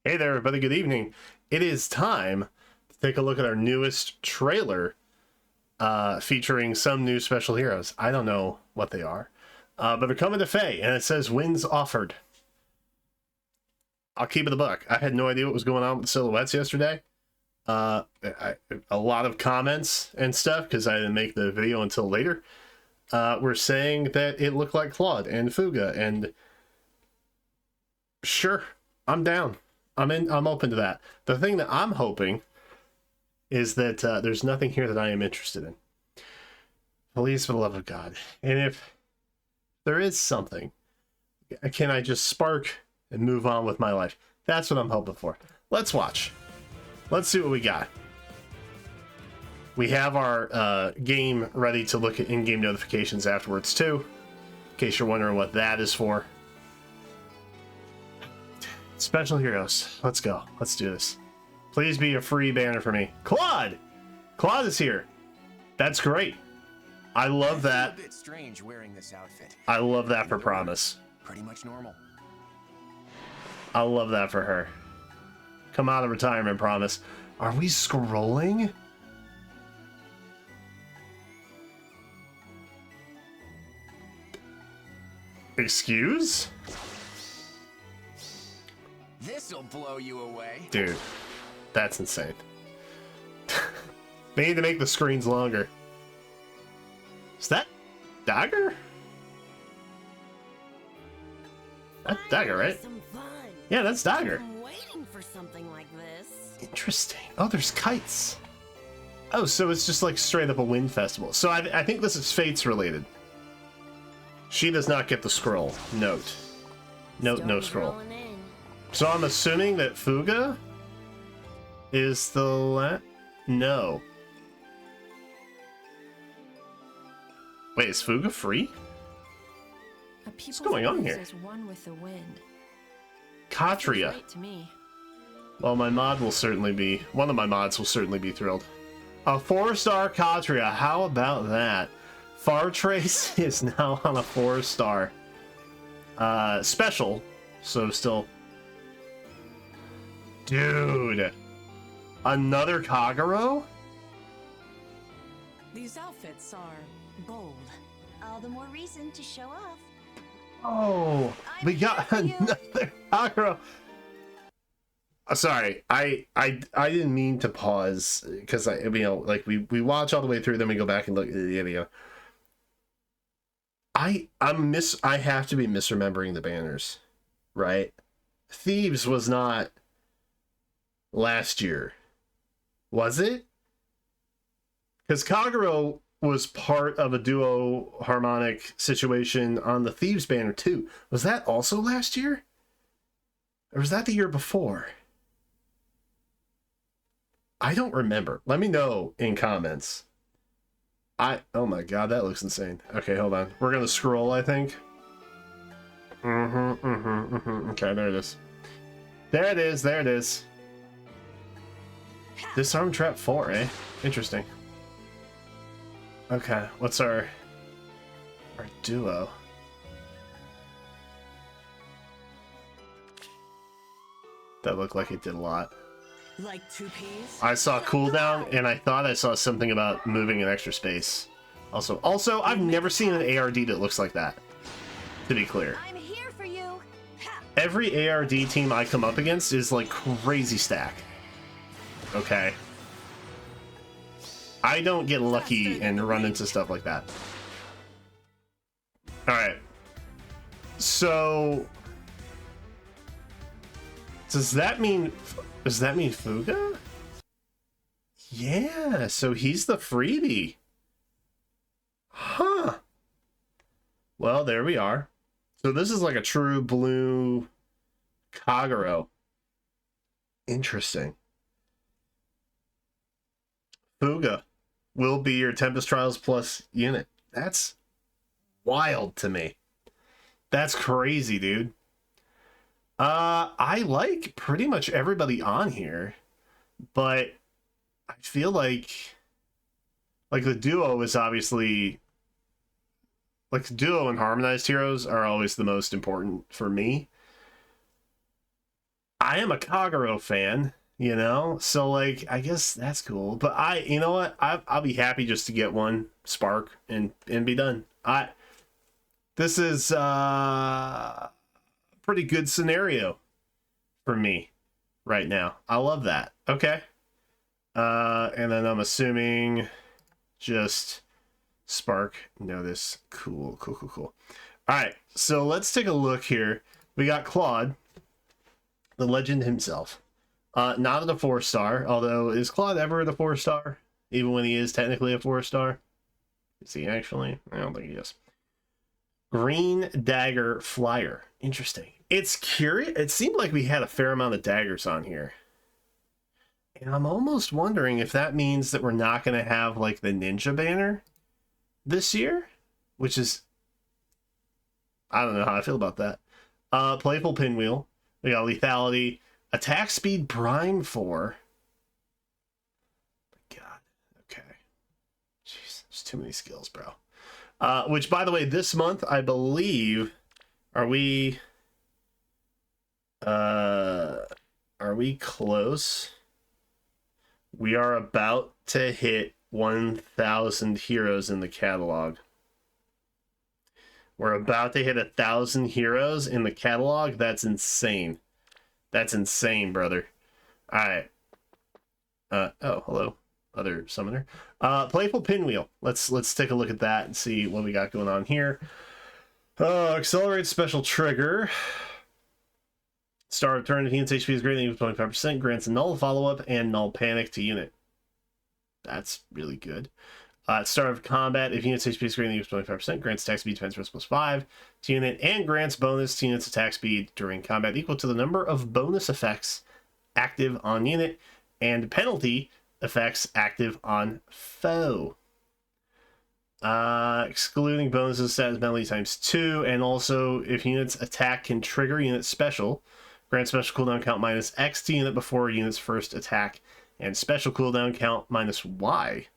Hey there, everybody. Good evening. It is time to take a look at our newest trailer featuring some new special heroes. I don't know what they are, but they're coming to FEH, and it says wins offered. I'll keep it a buck. I had no idea what was going on with the silhouettes yesterday. A lot of comments and stuff, because I didn't make the video until later, were saying that it looked like Claude and Fuga, and sure, I'm down. I'm open to that. The thing that I'm hoping is that there's nothing here that I am interested in. Please, for the love of God. And if there is something, can I just spark and move on with my life? That's what I'm hoping for. Let's watch. Let's see what we got. We have our game ready to look at in-game notifications afterwards too, in case you're wondering what that is for. Special heroes. Let's go. Let's do this. Please be a free banner for me. Claude! Claude is here. That's great. I love that. A bit strange wearing this outfit. I love that for Promise. Pretty much normal. I love that for her. Come out of retirement, Promise. Are we scrolling? Excuse? This'll blow you away. Dude, that's insane. They need to make the screens longer. Is that Dagger? That's Dagger, right? Yeah, that's Dagger. I'm waiting for something like this. Interesting. Oh, there's kites. Oh, so it's just like straight up a wind festival. So I think this is Fates related. She does not get the scroll. Note. Note, no scroll. So I'm assuming that Fuga is the No. Wait, is Fuga free? What's going on here? One with the wind. Katria. Well, my mod will certainly be... One of my mods will certainly be thrilled. A 4-star Katria. How about that? Fartrace is now on a 4-star. Special. So still... Dude, another Kagero? These outfits are bold. All the more reason to show off. Oh, we got another Kagero. Sorry, I didn't mean to pause because we watch all the way through, then we go back and look at the video. I have to be misremembering the banners, right? Thieves was not last year, was it? Because Kagero was part of a duo harmonic situation on the Thieves banner too. Was that also last year? Or was that the year before? I don't remember. Let me know in comments. Oh my god, that looks insane. Okay, hold on. We're gonna scroll, I think. Okay, there it is. There it is, there it is. Disarm Trap 4, eh? Interesting. Okay, what's our duo? That looked like it did a lot. Like 2 peas? I saw cooldown, and I thought I saw something about moving an extra space. Also, I've never seen an ARD that looks like that, to be clear. I'm here for you. Every ARD team I come up against is like crazy stack. Okay. I don't get lucky and run into stuff like that. Alright. So... Does that mean Fuga? Yeah, so he's the freebie. Huh. Well, there we are. So this is like a true blue Kagero. Interesting. Fuga will be your Tempest Trials Plus unit. That's wild to me. That's crazy, dude. I like pretty much everybody on here, but I feel like the duo is obviously... Like, duo and harmonized heroes are always the most important for me. I am a Kagero fan, you know, so like I guess that's cool. But you know what, I'll be happy just to get one spark and be done. This is a pretty good scenario for me right now. I love that. Okay. And then I'm assuming just spark notice. Cool. All right, so let's take a look here. We got Claude, the legend himself. Not at a 4-star, although is Claude ever at a 4-star? Even when he is technically a 4-star? Is he actually? I don't think he is. Green Dagger Flyer. Interesting. It's curious. It seemed like we had a fair amount of daggers on here. And I'm almost wondering if that means that we're not going to have like the ninja banner this year, which is, I don't know how I feel about that. Playful Pinwheel. We got lethality, attack speed prime 4. God, okay. Jeez, there's too many skills, bro. Which, by the way, this month I believe, are we close? We are about to hit 1,000 heroes in the catalog. We're about to hit 1,000 heroes in the catalog. That's insane. That's insane, brother. All right. Oh, hello, other summoner. Playful Pinwheel. Let's take a look at that and see what we got going on here. Accelerate special trigger. Start of turn, if unit's HP is greater than equal to 25%, grants a null follow-up and null panic to unit. That's really good. Start of combat, if unit's HP is greater than equal to 25%, grants attack speed defense plus 5 to unit, and grants bonus to unit's attack speed during combat equal to the number of bonus effects active on unit and penalty effects active on foe. Excluding bonuses set as penalty times 2, and also if unit's attack can trigger unit special, grant special cooldown count minus X to unit before unit's first attack, and special cooldown count minus Y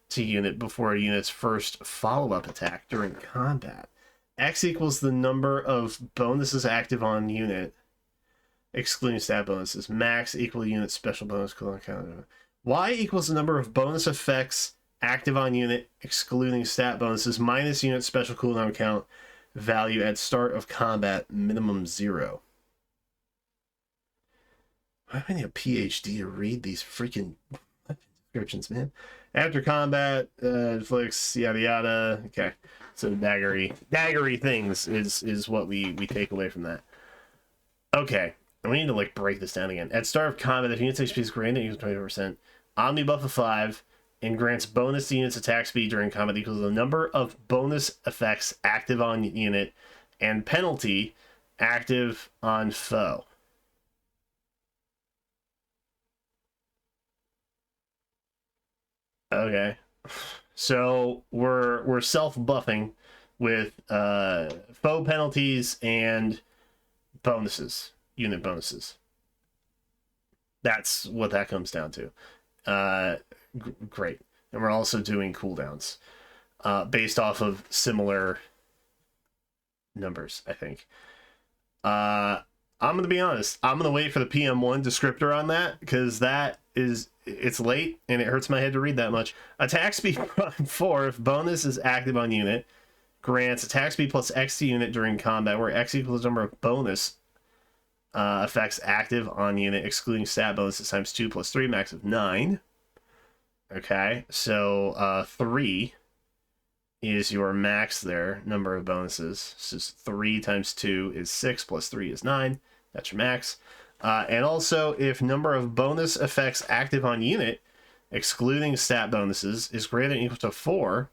to unit before a unit's first follow-up attack during combat. X equals the number of bonuses active on unit, excluding stat bonuses. Max equal unit special bonus cooldown count. Y equals the number of bonus effects active on unit, excluding stat bonuses, minus unit special cooldown count value at start of combat, minimum 0. Why do I need a PhD to read these freaking descriptions, man? After combat, inflicts, yada yada. Okay, so daggery things is what we take away from that. Okay, and we need to like break this down again. At start of combat, if unit's HP is greater than equal to 20%, Omni buff of 5, and grants bonus to unit's attack speed during combat equals the number of bonus effects active on unit and penalty active on foe. Okay, so we're self-buffing with foe penalties and bonuses, unit bonuses. That's what that comes down to. Great. And we're also doing cooldowns based off of similar numbers, I think. I'm going to be honest. I'm going to wait for the PM1 descriptor on that because it's late and it hurts my head to read that much. Attack speed prime 4 if bonus is active on unit. Grants attack speed plus X to unit during combat, where X equals the number of bonus effects active on unit, excluding stat bonuses times 2 plus 3, max of 9. Okay, so 3 is your max there, number of bonuses. So 3 times 2 is 6, plus 3 is 9. That's your max. And also, if number of bonus effects active on unit, excluding stat bonuses, is greater than or equal to 4,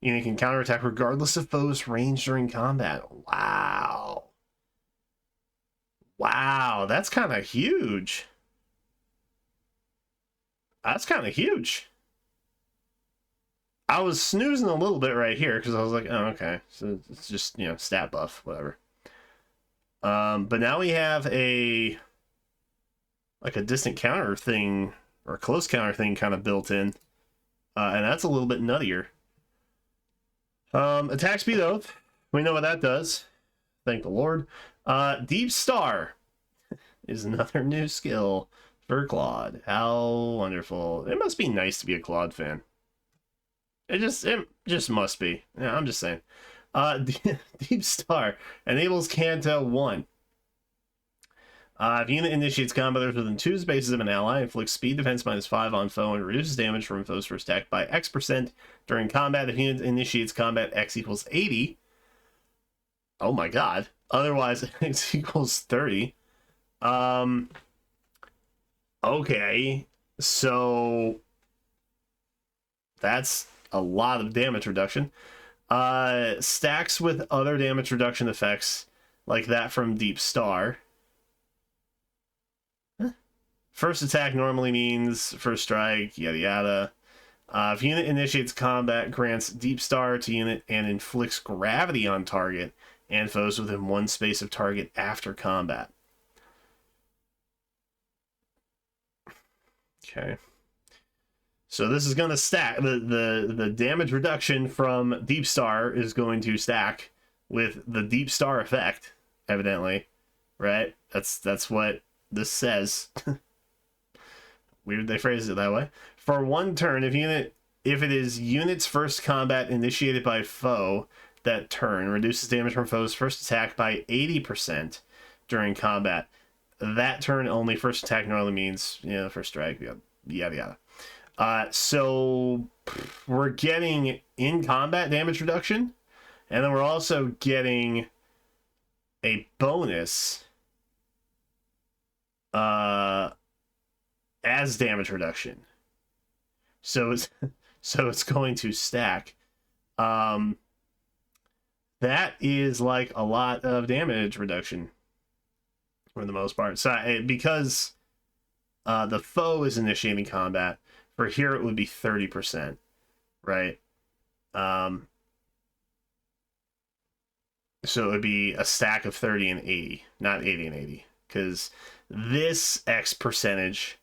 unit can counterattack regardless of foe's range during combat. Wow. Wow, that's kind of huge. That's kind of huge. I was snoozing a little bit right here because I was like, oh, okay. So it's just, stat buff, whatever. But now we have a distant counter thing or a close counter thing kind of built in. And that's a little bit nuttier. Attack speed oath. We know what that does. Thank the Lord. Deep Star. is another new skill for Claude. How wonderful. It must be nice to be a Claude fan. It just must be. Yeah, I'm just saying. Deep Star enables Kanto 1. If unit initiates combat within 2 spaces of an ally, inflicts speed defense -5 on foe and reduces damage from foe's first attack by X% during combat. If unit initiates combat, X equals 80. Oh my god. Otherwise, X equals 30. Okay. So that's a lot of damage reduction. Stacks with other damage reduction effects, like that from Deep Star. First attack normally means first strike, yada yada. If unit initiates combat, grants Deep Star to unit and inflicts gravity on target and foes within 1 space of target after combat. Okay. So this is going to stack. The damage reduction from Deep Star is going to stack with the Deep Star effect, evidently. Right? That's what this says. Weird they phrased it that way. For 1 turn, if it is unit's first combat initiated by foe that turn, reduces damage from foe's first attack by 80% during combat. That turn only. First attack normally means, first strike, yada yada. So we're getting in combat damage reduction, and then we're also getting a bonus as damage reduction. So it's going to stack. That is like a lot of damage reduction for the most part. So because the foe is initiating combat, for here it would be 30%, right? So it would be a stack of 30 and 80, not 80 and 80, because this X percentage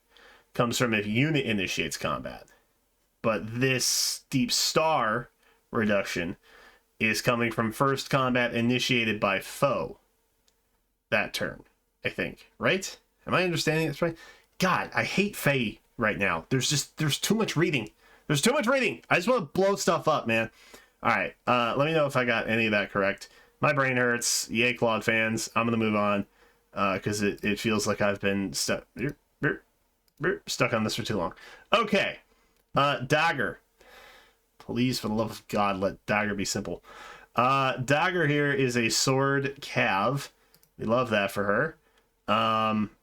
comes from if unit initiates combat. But this Deep Star reduction is coming from first combat initiated by foe that turn, I think. Right? Am I understanding this right? God, I hate Faye right now. There's too much reading. There's too much reading. I just want to blow stuff up, man. All right. Let me know if I got any of that correct. My brain hurts. Yay, Claude fans. I'm going to move on because it feels like I've been stuck on this for too long. Okay. Dagger. Please, for the love of God, let Dagger be simple. Dagger here is a sword cav. We love that for her.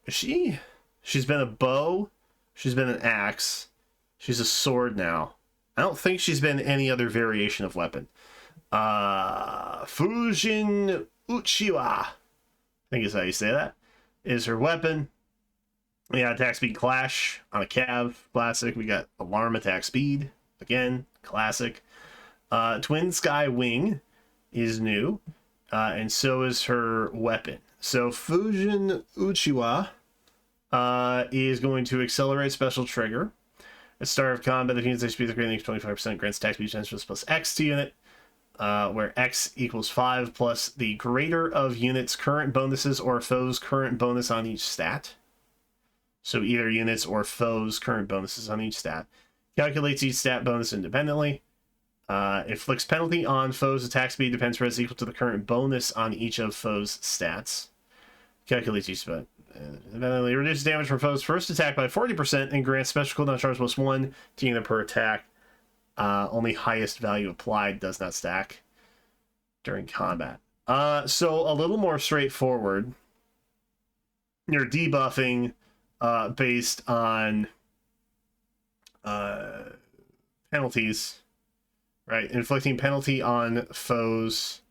She's been a bow. She's been an axe. She's a sword now. I don't think she's been any other variation of weapon. Fujin Uchiwa, I think is how you say that, is her weapon. We got attack speed clash on a cav, classic. We got alarm attack speed, again, classic. Twin Sky Wing is new, and so is her weapon. So Fujin Uchiwa is going to accelerate special trigger. At start of combat, if unit's speed is greater than 25%, grants attack speed transfers plus X to unit, where X equals 5 plus the greater of unit's current bonuses or foe's current bonus on each stat. So either units or foes' current bonuses on each stat. Calculates each stat bonus independently. Inflicts penalty on foes' attack speed defense res equal to the current bonus on each of foes' stats. Calculates each stat. Independently reduces damage from foes' first attack by 40% and grants special cooldown charge +1 to unit per attack. Only highest value applied, does not stack during combat. So a little more straightforward. You're debuffing based on penalties, right? Inflicting penalty on foes'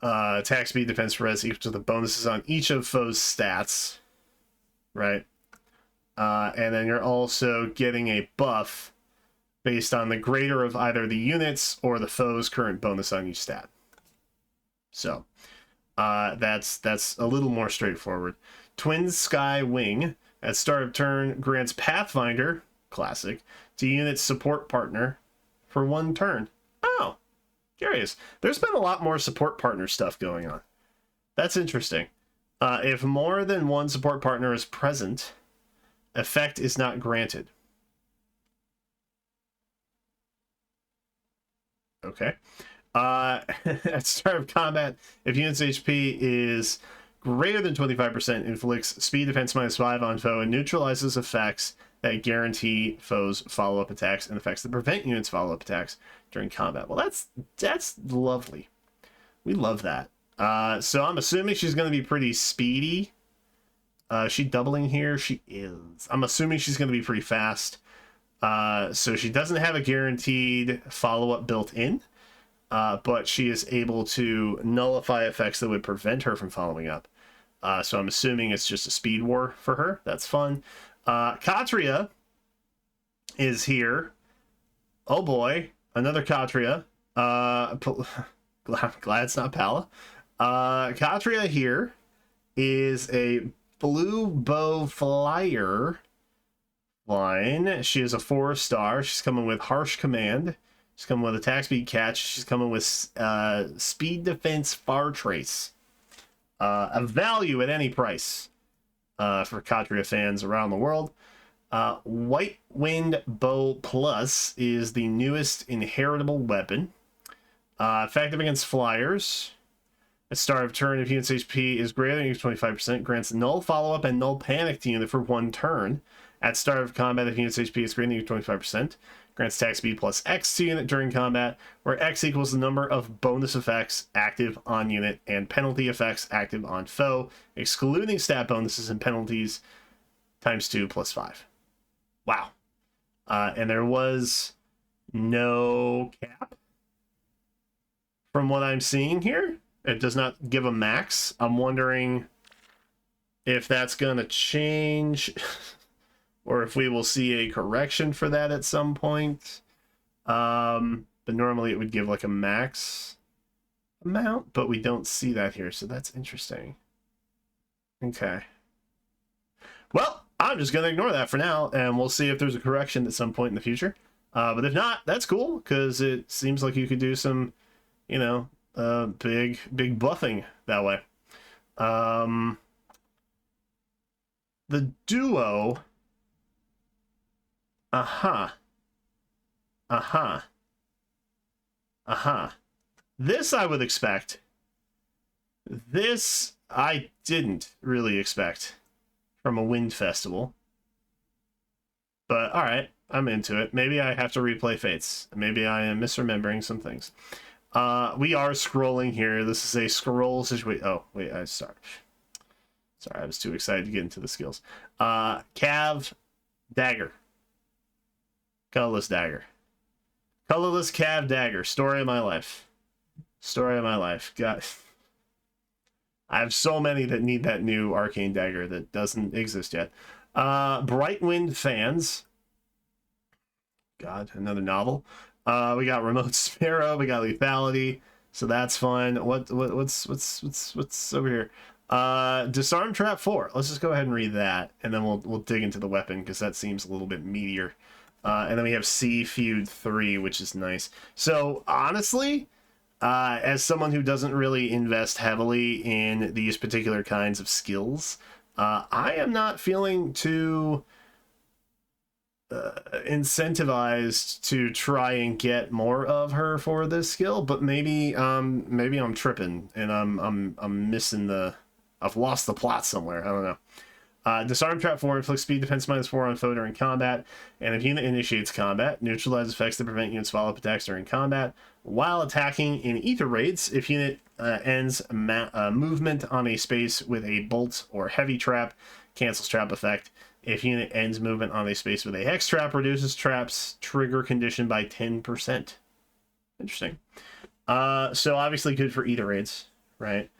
attack speed defense res equal to the bonuses on each of foes' stats, right? And then you're also getting a buff based on the greater of either the units or the foe's current bonus on each stat. So that's a little more straightforward. Twin Sky Wing at start of turn grants Pathfinder, classic, to unit's support partner for 1 turn. Oh, curious. There's been a lot more support partner stuff going on. That's interesting. If more than one support partner is present, effect is not granted. Okay. At start of combat, if unit's HP is greater than 25%, inflicts speed defense -5 on foe and neutralizes effects that guarantee foes follow-up attacks and effects that prevent units follow-up attacks during combat. Well, that's lovely. We love that. So I'm assuming she's going to be pretty speedy. Is she doubling here? She is. I'm assuming she's going to be pretty fast. So she doesn't have a guaranteed follow-up built in, but she is able to nullify effects that would prevent her from following up. So I'm assuming it's just a speed war for her. That's fun. Katria is here. Oh boy, another Katria. Glad it's not Pala. Katria here is a blue bow flyer line. She is a 4-star. She's coming with harsh command. She's coming with attack speed catch. She's coming with speed defense far trace. A value at any price for Katria fans around the world. White Wind Bow Plus is the newest inheritable weapon. Effective against flyers. At start of turn, if unit's HP is greater than 25%, grants null follow-up and null panic to unit for 1 turn. At start of combat, if unit's HP is greater than 25%, grants attack speed plus X to unit during combat, where X equals the number of bonus effects active on unit and penalty effects active on foe, excluding stat bonuses and penalties, times 2 plus 5. Wow. And there was no cap from what I'm seeing here. It does not give a max. I'm wondering if that's going to change or if we will see a correction for that at some point. But normally it would give like a max amount, but we don't see that here. So that's interesting. Okay. Well, I'm just going to ignore that for now, and we'll see if there's a correction at some point in the future. But if not, that's cool, because it seems like you could do some, you know, big buffing that way. The duo. This I would expect. This I didn't really expect from a wind festival. But alright, I'm into it. Maybe I have to replay Fates. Maybe I am misremembering some things. We are scrolling here. This is a scroll situation. Oh, wait, sorry, I was too excited to get into the skills. Cav Dagger. Colorless Dagger. Colorless Cav Dagger. Story of my life. Story of my life. God. I have so many that need that new arcane dagger that doesn't exist yet. Bright Wind fans. God, another novel. We got Remote Sparrow, we got Lethality, so that's fun. What's over here? Disarm Trap 4. Let's just go ahead and read that, and then we'll dig into the weapon because that seems a little bit meatier. And then we have Sea Feud 3, which is nice. So honestly, as someone who doesn't really invest heavily in these particular kinds of skills, I am not feeling too incentivized to try and get more of her for this skill, but maybe I'm tripping and I'm missing I've lost the plot somewhere. I don't know. Disarm Trap 4 inflicts speed defense -4 on foe during combat, and if unit initiates combat, neutralize effects that prevent units follow-up attacks during combat while attacking in ether raids. If unit ends movement on a space with a bolt or heavy trap, cancels trap effect. If unit ends movement on a space with a hex trap, reduces traps trigger condition by 10%. Interesting. So obviously good for ether raids, right?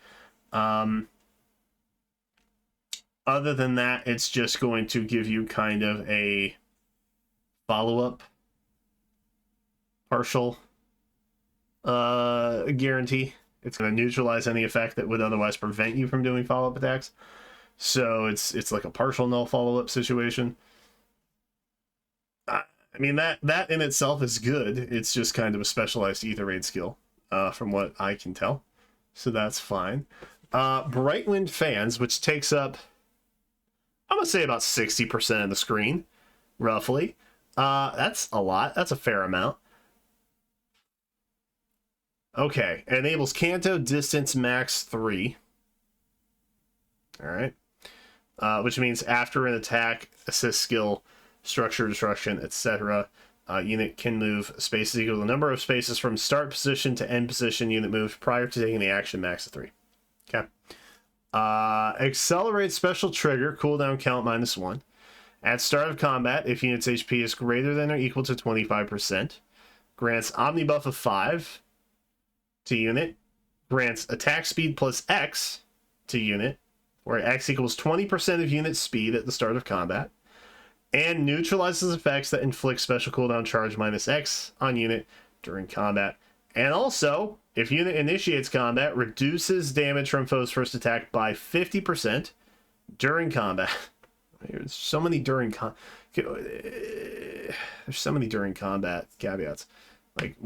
Other than that, it's just going to give you kind of a follow-up partial guarantee. It's going to neutralize any effect that would otherwise prevent you from doing follow-up attacks. So it's like a partial null follow-up situation. I mean, that in itself is good. It's just kind of a specialized ether raid skill, from what I can tell. So that's fine. Bright Wind Fans, which takes up, I'm gonna say about 60% of the screen, roughly. That's a lot. That's a fair amount. Okay, enables Canto Distance Max 3. All right. Which means after an attack, assist skill, structure destruction, etc., unit can move spaces equal to the number of spaces from start position to end position unit moved prior to taking the action, max of 3. Okay. Accelerate special trigger, cooldown count -1. At start of combat, if unit's HP is greater than or equal to 25%, grants Omni buff of 5 to unit, grants attack speed plus X to unit, where X equals 20% of unit speed at the start of combat, and neutralizes effects that inflict special cooldown charge -X on unit during combat. And also, if unit initiates combat, reduces damage from foe's first attack by 50% during combat. There's so many during combat caveats. Like,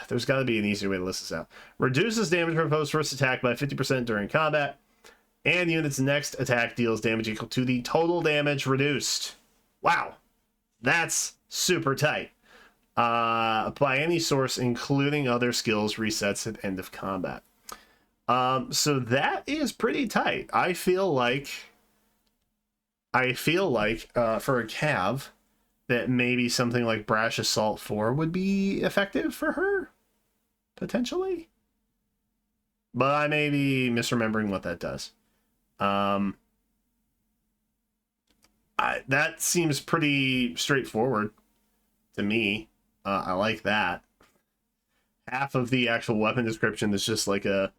there's got to be an easier way to list this out. Reduces damage from foe's first attack by 50% during combat, and unit's next attack deals damage equal to the total damage reduced. Wow, that's super tight. By any source, including other skills, resets at end of combat. So that is pretty tight. I feel like for a Cav, that maybe something like Brash Assault 4 would be effective for her, potentially. But I may be misremembering what that does. That seems pretty straightforward to me. I like that. Half of the actual weapon description is just like a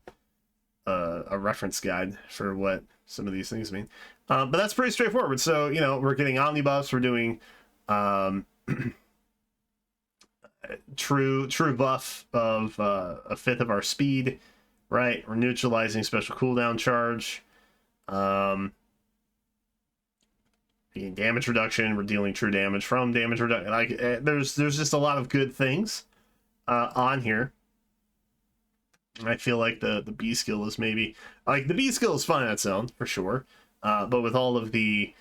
reference guide for what some of these things mean. But that's pretty straightforward. So, you know, we're getting omnibuffs, we're doing true buff of a fifth of our speed, right? We're neutralizing special cooldown charge. Damage reduction, we're dealing true damage from damage reduction. Like, there's just a lot of good things on here. I feel like the B skill is maybe, like, the B skill is fine on its own for sure, but with all of the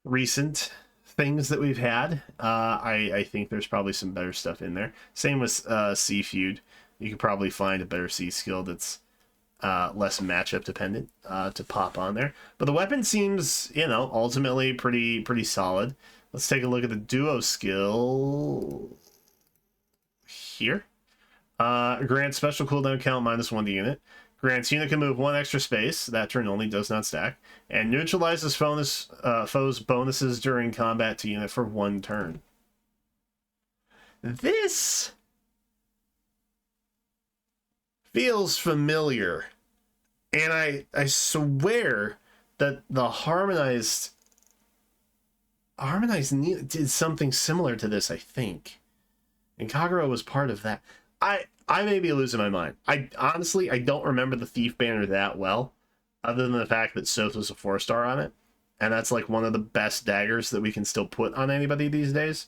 recent things that we've had, I think there's probably some better stuff in there. Same with C Feud. You could probably find a better C skill that's less matchup dependent to pop on there. But the weapon seems, you know, ultimately pretty solid. Let's take a look at the duo skill here. Grants special cooldown count -1 to unit. Grants unit can move 1 extra space, that turn only, does not stack. And neutralizes foes bonuses during combat to unit for 1 turn. This feels familiar. And I swear that the harmonized did something similar to this, I think. And Kagero was part of that. I may be losing my mind. I honestly don't remember the Thief banner that well, other than the fact that Soth was a 4-star on it. And that's like one of the best daggers that we can still put on anybody these days.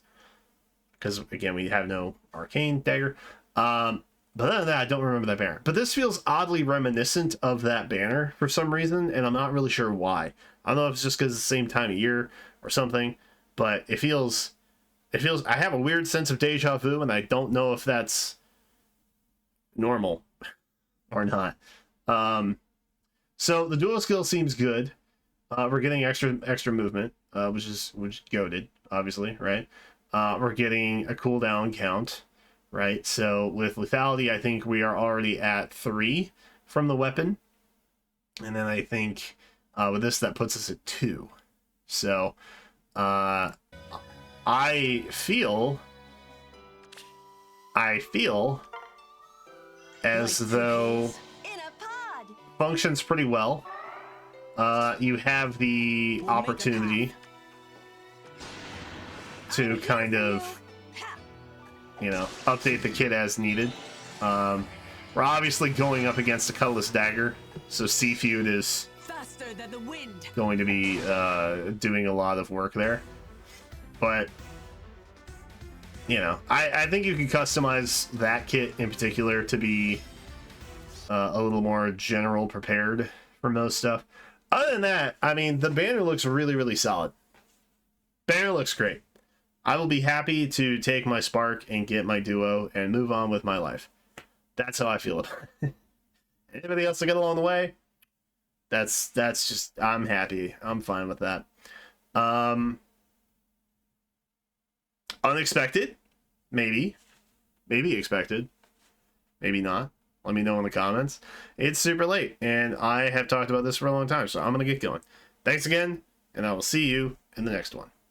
Because, again, we have no arcane dagger. But other than that, I don't remember that banner. But this feels oddly reminiscent of that banner for some reason, and I'm not really sure why. I don't know if it's just because it's the same time of year or something, but it feels, I have a weird sense of deja vu, and I don't know if that's normal or not. So the dual skill seems good. We're getting extra movement, which is goated, obviously, right? We're getting a cooldown count, right? So with lethality, I think we are already at 3 from the weapon, and then I think with this that puts us at 2. So I feel as though In a pod. functions pretty well. You have the opportunity to kind of, you know, update the kit as needed. We're obviously going up against a colorless dagger, so C Feud is Faster than the wind. going to be doing a lot of work there. But, you know, I think you can customize that kit in particular to be a little more general prepared for most stuff. Other than that, I mean, the banner looks really, really solid. Banner looks great. I will be happy to take my Spark and get my Duo and move on with my life. That's how I feel about it. Anybody else to get along the way? That's just, I'm happy. I'm fine with that. Unexpected, maybe expected, maybe not. Let me know in the comments. It's super late, and I have talked about this for a long time, so I'm gonna get going. Thanks again, and I will see you in the next one.